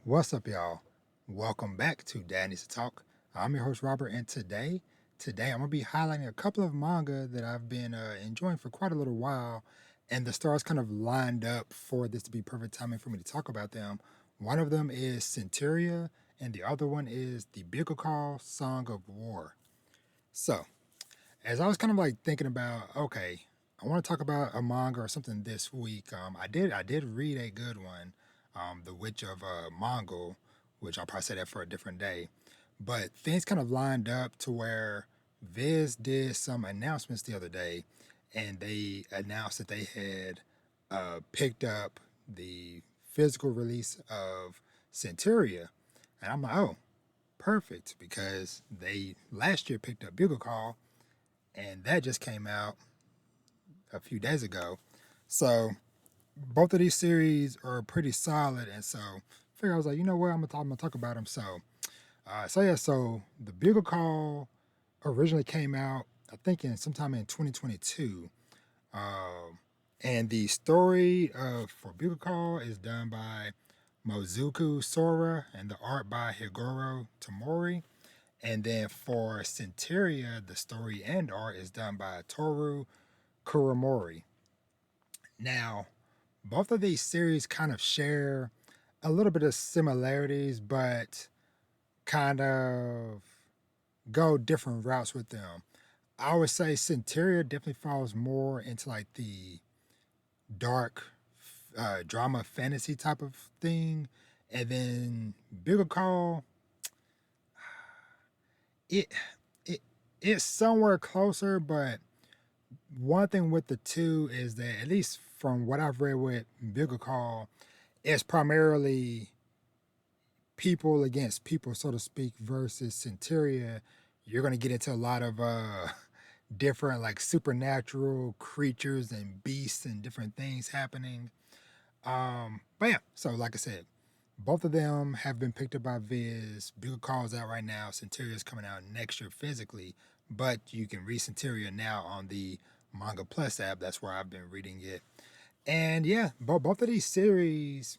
What's up, y'all? Welcome back to Dad Needs to Talk. I'm your host Robert, and today I'm gonna be highlighting a couple of manga that I've been enjoying for quite a little while, and the stars kind of lined up for this to be perfect timing for me to talk about them. One of them is Centuria, and the other one is the Bugle Call Song of War. So, as I was kind of like thinking about, okay, I want to talk about a manga or something this week. I did read a good one, The Witch of Mongol, which I'll probably say that for a different day. But things kind of lined up to where Viz did some announcements the other day, and they announced that they had picked up the physical release of Centuria, and I'm like, oh, perfect, because they last year picked up Bugle Call, and that just came out a few days ago. So both of these series are pretty solid, and so I figured I was like, you know what, I'm gonna talk about them. So the Bugle Call originally came out, I think, in sometime in 2022, and the story of for Bugle Call is done by Mozuku Sora, and the art by Higoro Tamori. And then for Centuria, the story and art is done by Toru Kuramori. Now, both of these series kind of share a little bit of similarities, but kind of go different routes with them. I would say Centuria definitely falls more into like the dark drama fantasy type of thing, and then Bigger Call, it it it's somewhere closer, but one thing with the two is that, at least from what I've read with Bigger Call, it's primarily people against people, so to speak, versus Centuria. You're going to get into a lot of different, like, supernatural creatures and beasts and different things happening. But yeah, so like I said, both of them have been picked up by Viz. Bugle Call's out right now. Centuria is coming out next year physically, but you can read Centuria now on the Manga Plus app. That's where I've been reading it. And yeah, both of these series,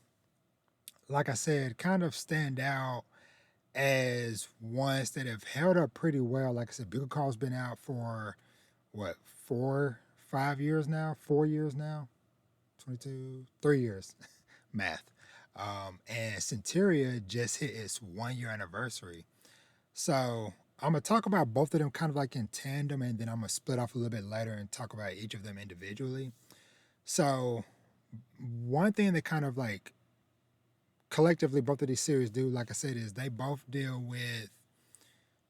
like I said, kind of stand out as ones that have held up pretty well. Like I said, Bugle Call's been out for what, 5 years now? 4 years now? 22, 3 years. Math. And Centuria just hit its 1 year anniversary. So I'm gonna talk about both of them kind of like in tandem, and then I'm gonna split off a little bit later and talk about each of them individually. So one thing that kind of like collectively both of these series do, like I said, is they both deal with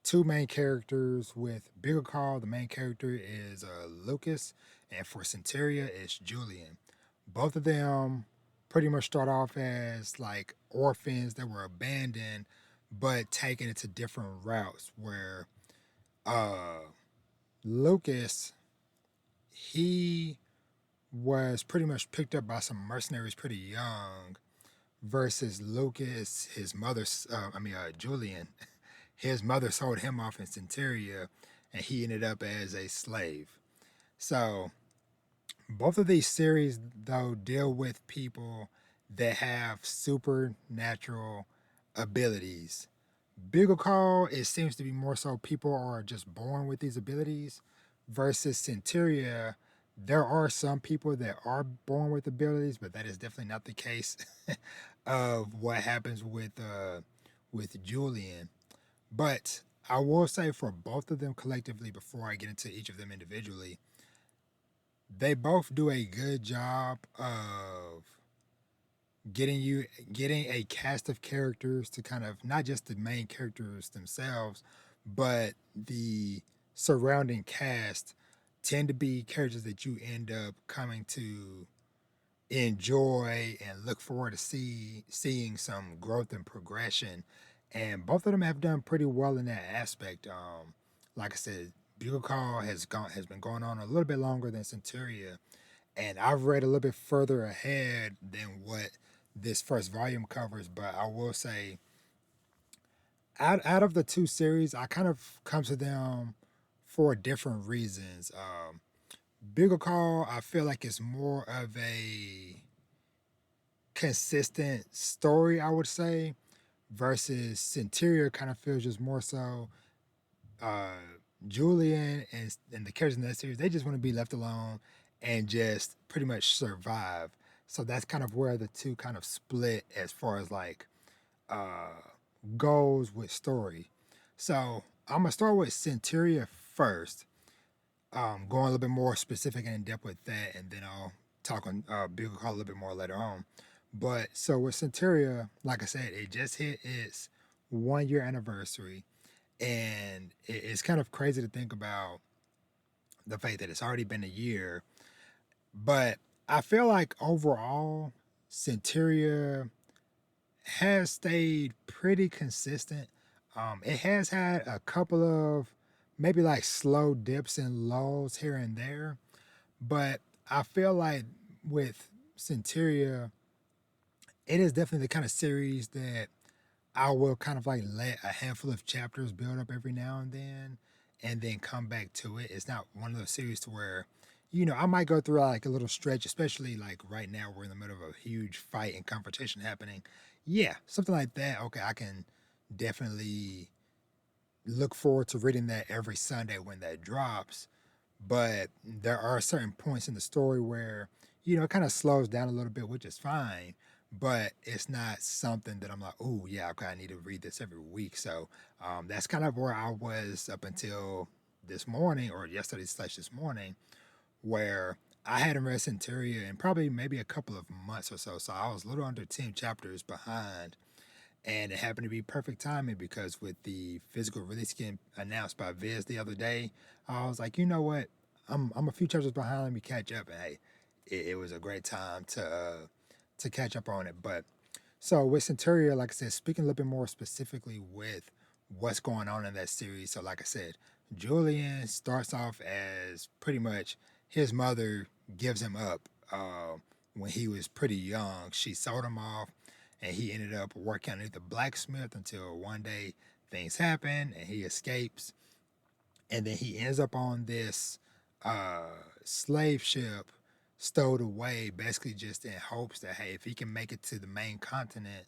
two main characters. With Bigger Call, the main character is Lucas, and for Centuria, it's Julian. Both of them pretty much start off as like orphans that were abandoned, but taken into different routes. Where uh, Lucas, he was pretty much picked up by some mercenaries pretty young, versus Lucas, his mother's, Julian, his mother sold him off in Centuria, and he ended up as a slave. So both of these series, though, deal with people that have supernatural abilities. Bugle Call, it seems to be more so people are just born with these abilities, versus Centuria, there are some people that are born with abilities, but that is definitely not the case of what happens with Julian. But I will say for both of them collectively, before I get into each of them individually, they both do a good job of getting a cast of characters to kind of, not just the main characters themselves, but the surrounding cast tend to be characters that you end up coming to enjoy and look forward to seeing some growth and progression. And both of them have done pretty well in that aspect. Like I said, Bugle Call has been going on a little bit longer than Centuria, and I've read a little bit further ahead than what this first volume covers. But I will say, out of the two series, I kind of come to them for different reasons. Bigger Call, I feel like it's more of a consistent story, I would say. versus Centuria kind of feels just more so uh, Julian and the characters in that series, they just want to be left alone and just pretty much survive. So that's kind of where the two kind of split as far as like uh, goes with story. So I'm gonna start with Centuria first, going a little bit more specific and in depth with that, and then I'll talk on Bugle Call a little bit more later on. But so with Centuria, like I said, it just hit its 1 year anniversary, and it's kind of crazy to think about the fact that it's already been a year. But I feel like overall, Centuria has stayed pretty consistent. It has had a couple of maybe like slow dips and lows here and there, but I feel like with Centuria, it is definitely the kind of series that I will kind of like let a handful of chapters build up every now and then come back to it. It's not one of those series to where, I might go through like a little stretch, especially like right now we're in the middle of a huge fight and confrontation happening. Yeah, something like that. Okay, I can definitely look forward to reading that every Sunday when that drops. But there are certain points in the story where, it kind of slows down a little bit, which is fine. But it's not something that I'm like, oh, yeah, okay, I need to read this every week. So that's kind of where I was up until this morning or yesterday slash this morning, where I hadn't read Centuria in probably maybe a couple of months or so. So I was a little under 10 chapters behind, and it happened to be perfect timing because with the physical release getting announced by Viz the other day, I was like, you know what? I'm a few chapters behind. Let me catch up. And hey, it was a great time to catch up on it. But so with Centuria, like I said, speaking a little bit more specifically with what's going on in that series. So like I said, Julian starts off as pretty much his mother gives him up when he was pretty young. She sold him off, and he ended up working underneath the blacksmith until one day things happen and he escapes, and then he ends up on this uh, slave ship stowed away, basically just in hopes that hey, if he can make it to the main continent,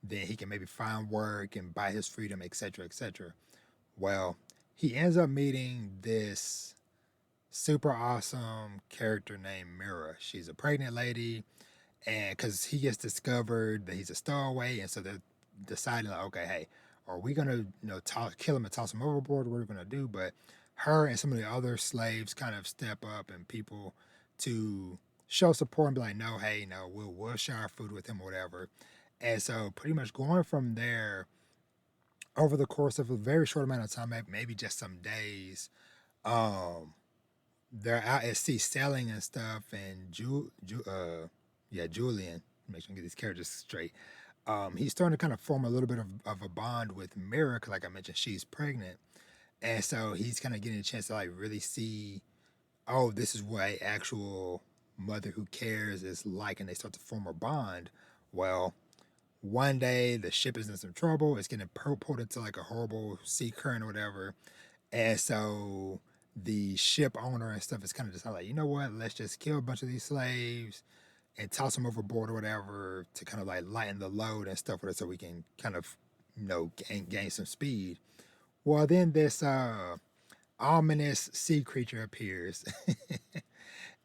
then he can maybe find work and buy his freedom, etc., etc. Well, he ends up meeting this super awesome character named Mira. She's a pregnant lady, and because he gets discovered that he's a stowaway, and so they're deciding like, okay, hey, are we gonna kill him and toss him overboard? What are we gonna do? But her and some of the other slaves kind of step up and people to show support and be like, no, hey, no, we'll share our food with him or whatever. And so pretty much going from there over the course of a very short amount of time, maybe just some days, um, they're out at sea selling and stuff, and Julian, make sure I get these characters straight. He's starting to kind of form a little bit of a bond with Mira, because like I mentioned, she's pregnant, and so he's kind of getting a chance to like really see, oh, this is what a actual mother who cares is like, and they start to form a bond. Well, one day the ship is in some trouble. It's getting pulled into like a horrible sea current or whatever, and so the ship owner and stuff is kind of just like, you know what, let's just kill a bunch of these slaves and toss them overboard or whatever to kind of like lighten the load and stuff with it so we can kind of, gain some speed. Well, then this ominous sea creature appears.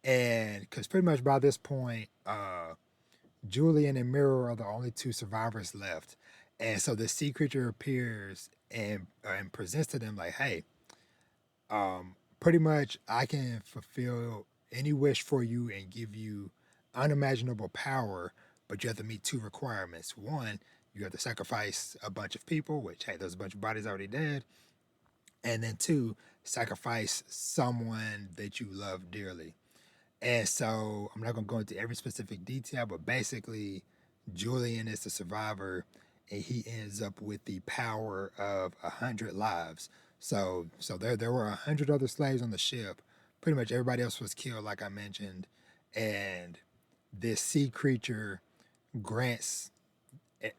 And because pretty much by this point, Julian and Mirror are the only two survivors left. And so the sea creature appears and presents to them like, hey, pretty much I can fulfill any wish for you and give you unimaginable power, but you have to meet two requirements. One, you have to sacrifice a bunch of people, which hey, there's a bunch of bodies already dead. And then two, sacrifice someone that you love dearly. And so I'm not gonna go into every specific detail, but basically Julian is the survivor, and he ends up with the power of 100 lives. So there were 100 other slaves on the ship. Pretty much everybody else was killed, like I mentioned, and this sea creature grants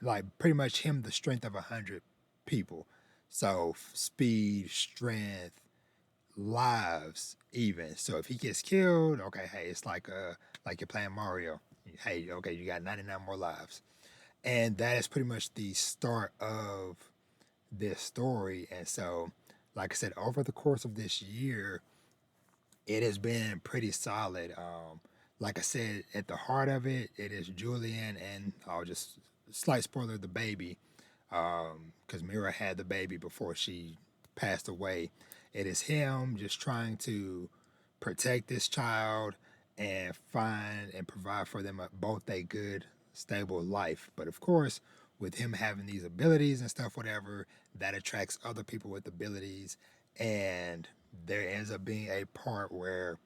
like pretty much him the strength of 100 people. So speed, strength, lives even. So if he gets killed, okay, hey, it's like you're playing Mario. Hey, okay, you got 99 more lives. And that is pretty much the start of this story. And so, like I said, over the course of this year, it has been pretty solid. Like I said, at the heart of it, it is Julian, and I'll just slight spoiler, the baby, because Mira had the baby before she passed away. It is him just trying to protect this child and find and provide for them both a good, stable life. But of course, with him having these abilities and stuff, whatever, that attracts other people with abilities. And there ends up being a part where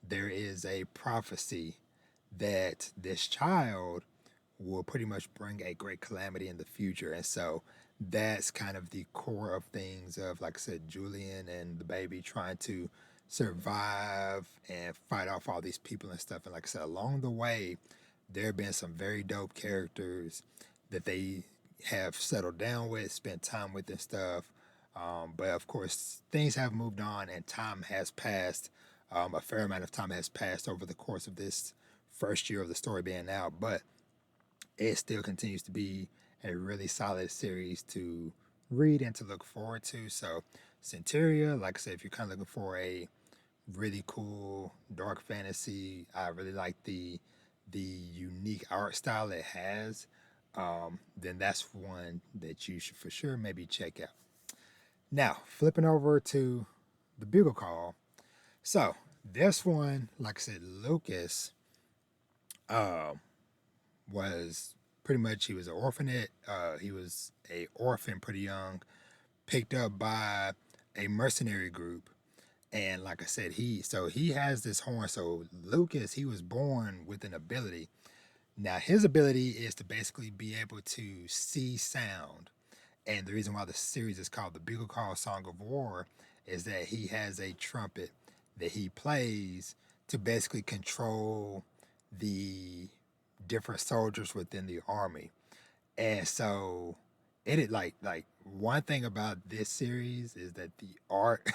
there is a prophecy that this child will pretty much bring a great calamity in the future. And so that's kind of the core of things of, like I said, Julian and the baby trying to survive and fight off all these people and stuff. And like I said, along the way, there have been some very dope characters that they have settled down with, spent time with and stuff. But of course, things have moved on and time has passed. A fair amount of time has passed over the course of this first year of the story being out. But it still continues to be a really solid series to read and to look forward to. So, Centuria, like I said, if you're kind of looking for a really cool dark fantasy, I really like the unique art style it has. Then that's one that you should for sure maybe check out. Now, flipping over to the Bugle Call. So, this one, like I said, Lucas um, was pretty much, he was an orphanate. He was a orphan pretty young, picked up by a mercenary group. And like I said, he has this horn. So Lucas, he was born with an ability. Now his ability is to basically be able to see sound. And the reason why the series is called the Bugle Call Song of War is that he has a trumpet that he plays to basically control the different soldiers within the army. And so it is like one thing about this series is that the art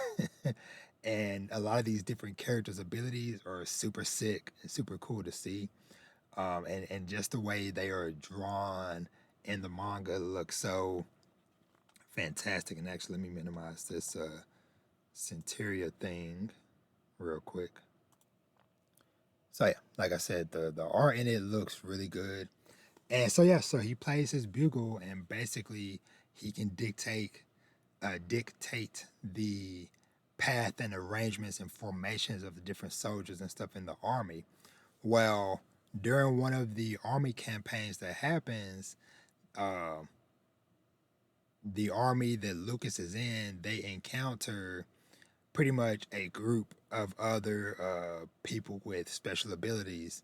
and a lot of these different characters' abilities are super sick and super cool to see. And just the way they are drawn in the manga looks so fantastic. And actually, let me minimize this Centuria thing real quick. So yeah, like I said, the art in it looks really good. And so yeah, so he plays his bugle, and basically he can dictate the path and arrangements and formations of the different soldiers and stuff in the army. Well, during one of the army campaigns that happens, uh, the army that Lucas is in, they encounter pretty much a group of other people with special abilities.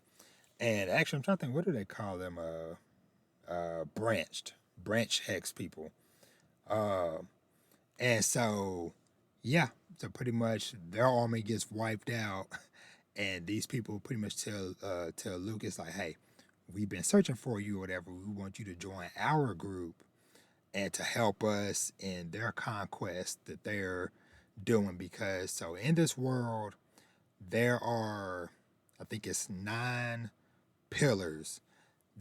And actually, I'm trying to think, what do they call them? Branch hex people. Uh, and so, yeah, so pretty much their army gets wiped out, and these people pretty much tell Lucas like, "Hey, we've been searching for you, or whatever. We want you to join our group and to help us in their conquest that they're doing." Because so in this world, there are, I think it's 9 pillars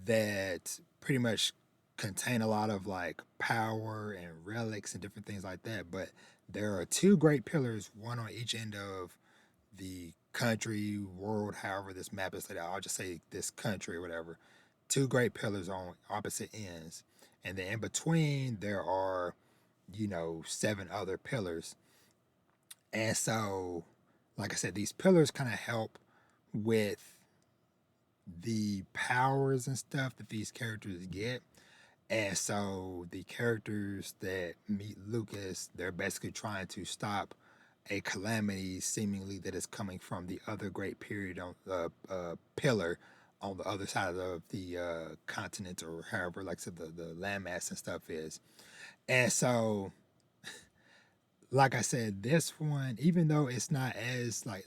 that pretty much contain a lot of like power and relics and different things like that. But there are 2 great pillars, one on each end of the country, world, however this map is laid out. I'll just say this country or whatever. 2 great pillars on opposite ends. And then in between, there are, 7 other pillars. And so, like I said, these pillars kind of help with the powers and stuff that these characters get. And so the characters that meet Lucas, they're basically trying to stop a calamity seemingly that is coming from the other great period on pillar on the other side of the continent, or however, like I said, the landmass and stuff is. And so, like I said, this one, even though it's not as like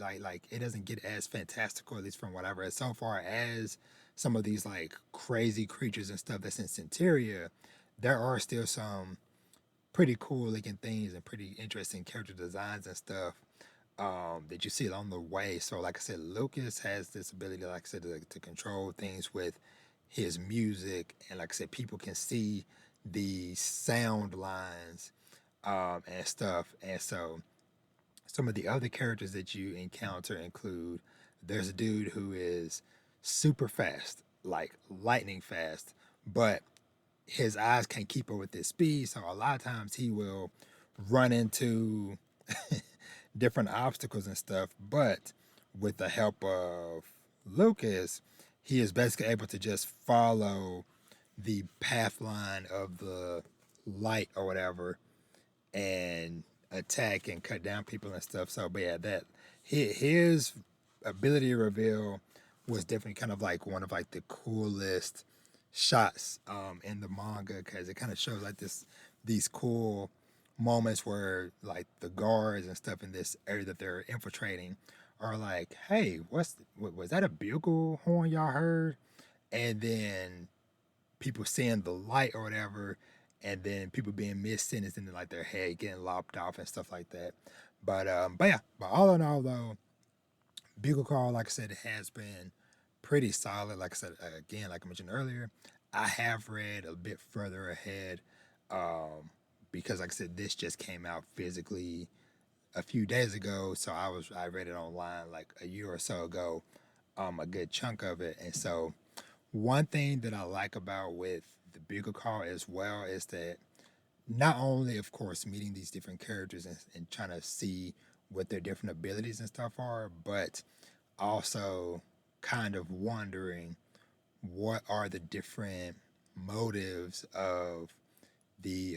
it doesn't get as fantastical, at least from what I've read so far, as some of these like crazy creatures and stuff that's in Centuria, there are still some pretty cool looking things and pretty interesting character designs and stuff that you see along the way. So, like I said, Lucas has this ability, like I said, to control things with his music, and like I said, people can see the sound lines and stuff. And so some of the other characters that you encounter include there's a dude who is super fast, like lightning fast, but his eyes can't keep up with his speed. So a lot of times he will run into different obstacles and stuff. But with the help of Lucas, he is basically able to just follow the path line of the light or whatever and attack and cut down people and stuff. So, but yeah, that his ability to reveal was definitely kind of like one of like the coolest shots in the manga because it kind of shows like these cool moments where like the guards and stuff in this area that they're infiltrating are like, hey, was that a bugle horn y'all heard? And then people seeing the light or whatever, and then people being mid-sentenced and then like their head getting lopped off and stuff like that. But yeah, but all in all though, Bugle Call, like I said, it has been pretty solid. Like I said, again, like I mentioned earlier, I have read a bit further ahead um, because, like I said, this just came out physically a few days ago. So I read it online like a year or so ago, a good chunk of it. And so one thing that I like about with the Bugle Call as well is that not only, of course, meeting these different characters and trying to see what their different abilities and stuff are, but also kind of wondering what are the different motives of the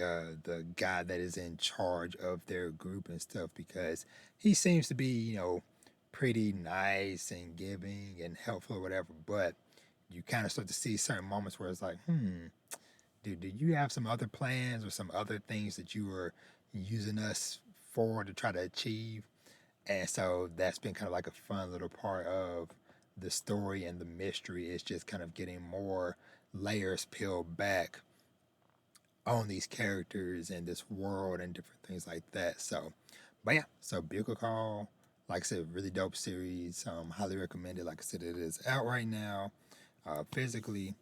guy that is in charge of their group and stuff because he seems to be pretty nice and giving and helpful or whatever, but you kind of start to see certain moments where it's like, dude, do you have some other plans or some other things that you were using us for to try to achieve? And so that's been kind of like a fun little part of the story and the mystery is just kind of getting more layers peeled back on these characters and this world and different things like that. So, but yeah, so Bugle Call, like I said, really dope series. Highly recommended. Like I said, it is out right now, physically.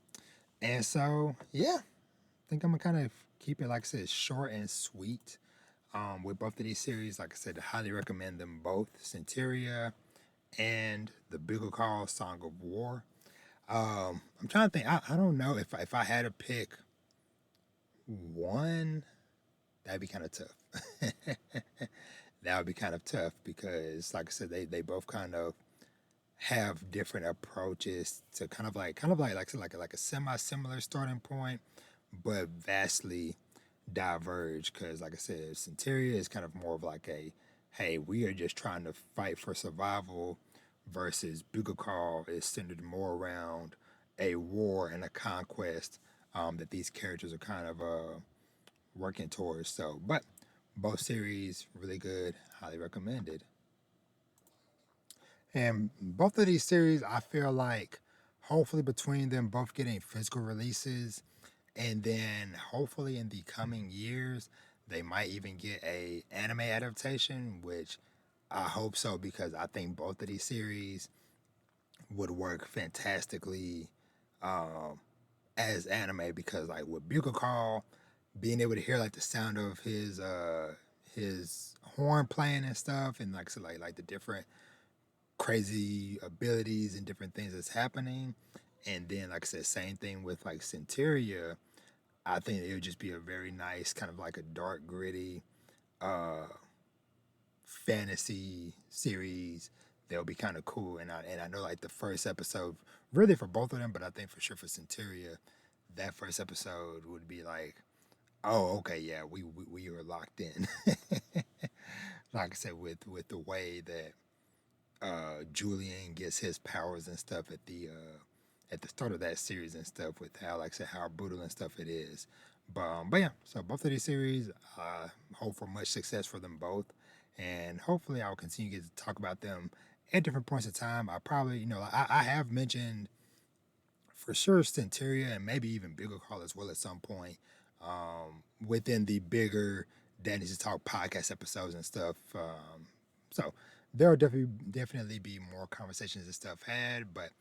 And so, yeah, I think I'm gonna kind of keep it, like I said, short and sweet. With both of these series, like I said, I highly recommend them both, Centuria and the Bugle Call Song of War. I'm trying to think. I don't know if I had to pick one, that'd be kind of tough. That would be kind of tough because, like I said, they both kind of have different approaches to like I said, like a semi similar starting point, but vastly diverge. Because, like I said, Centuria is kind of more of like a, hey, we are just trying to fight for survival, versus Bugle Call is centered more around a war and a conquest that these characters are kind of working towards. So, but both series really good, highly recommended. And both of these series, I feel like hopefully between them both getting physical releases, and then hopefully in the coming years they might even get a anime adaptation, which I hope so because I think both of these series would work fantastically um, as anime because like with Bugle Call, being able to hear like the sound of his horn playing and stuff, and like so like the different crazy abilities and different things that's happening. And then, like I said, same thing with like Centuria. I think it would just be a very nice kind of like a dark, gritty uh, fantasy series that would be kind of cool. And I know like the first episode, really for both of them, but I think for sure for Centuria, that first episode would be like, oh, okay, yeah, we were locked in. Like I said, with the way that Julian gets his powers and stuff at the start of that series and stuff with how like I said how brutal and stuff it is. But yeah, so both of these series, hope for much success for them both, and hopefully I'll continue to get to talk about them at different points in time. I probably I have mentioned for sure Centuria and maybe even Bigger Call as well at some point within the bigger Danny's Talk podcast episodes and stuff. So there will definitely be more conversations and stuff had, but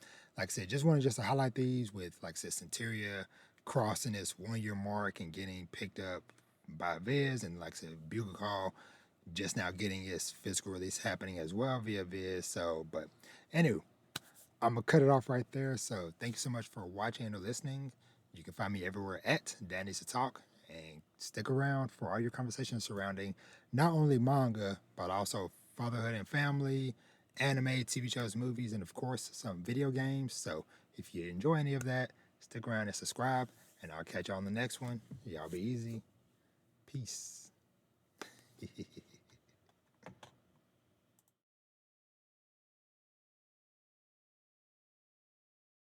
like I said, just wanted just to highlight these with, like I said, Centuria crossing its 1 year mark and getting picked up by Viz, and like I said, Bugle Call just now getting its physical release happening as well via Viz. So, but anyway, I'm gonna cut it off right there. So thank you so much for watching or listening. You can find me everywhere at Danny's to Talk, and stick around for all your conversations surrounding not only manga but also fatherhood and family, anime, TV shows, movies, and of course some video games. So if you enjoy any of that, stick around and subscribe, and I'll catch you on the next one. Y'all be easy. Peace.